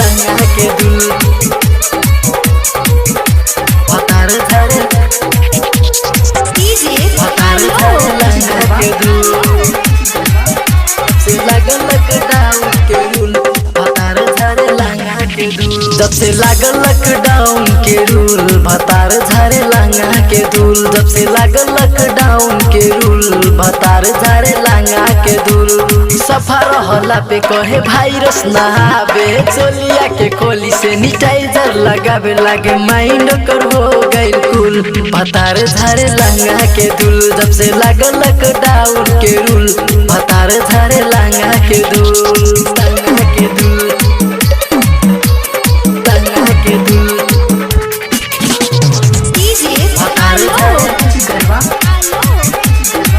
लहंगा के धूल भतार झारे भतार झारे लहंगा के धूल से लागल लॉकडाउन के रूल भतार झारे लहंगा के धूल जब से लागल लॉकडाउन के रूल भतार झारे लहंगा के धूल जब से लागल लॉकडाउन के रूल भतार झारे लहंगा के धूल सफा रहला पे कहे वायरस ना आवे चोलिया के खोली से सैनिटाइजर लगावे लागे माइंड कर हो गइल कुल भतार झारे लहंगा के धूल जब से लागल लॉकडाउन के रूल भतार झारे लहंगा के धूल लहंगा के धूल लहंगा के धूल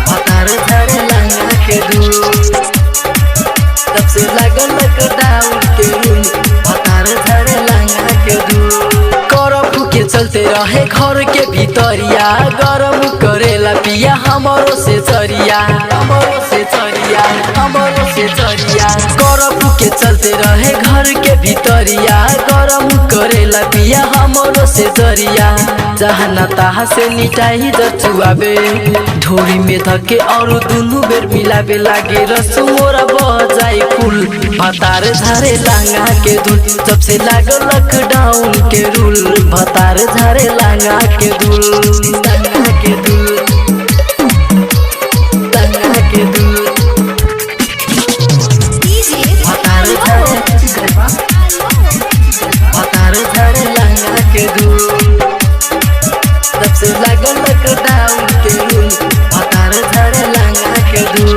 भतार झारे लहंगा के धूल जब से लागल लॉकडाउन के रूल भतार झारे लहंगा के धूल करफू के चलते रहे घर के भीतरिया गरम करेला पिया हमरो से चरिया हमरो से चरिया हमरो से चरिया करफू के चलते रहे घर के भीतरिया गरम करेला पिया हमरो से चरिया जहाँ तहा से सैनिटाइजर चुआबे ढोरी में धके और दुनू बेर मिलाबे लागे रस मोरा बह जाए फूल भतार झारे लहंगा के धूल जब से लागल लॉकडाउन के रूल भतार झारे लहंगा के धूल लहंगा के धूल लहंगा के धूल भतार झारे लहंगा के धूल जब से लागल लॉकडाउन के रूल भतार झारे लहंगा के धूल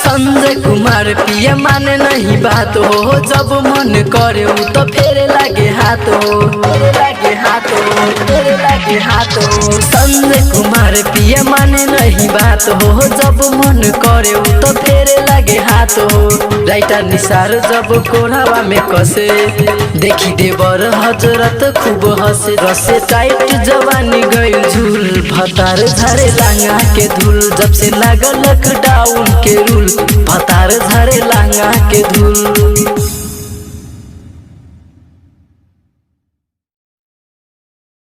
संजय कुमार पिया माने नहीं बात हो जब मन करे तो फेरे लागे हाथ हो फेरे लागे हाथ हो फेरे लागे हाथ हो संजय कुमार पिया माने नहीं बात हो जब मन करे तो फेरे लागे हाथ हो राइटर निसार जब कोढ़ावा में कसे देखी देवर हजरत खूब हंसे रसे टाइट जवानी गइल झूल भतार झारे लहंगा के धूल जब से लागल लॉकडाउन के रूल भतार झारे लहंगा के धूल।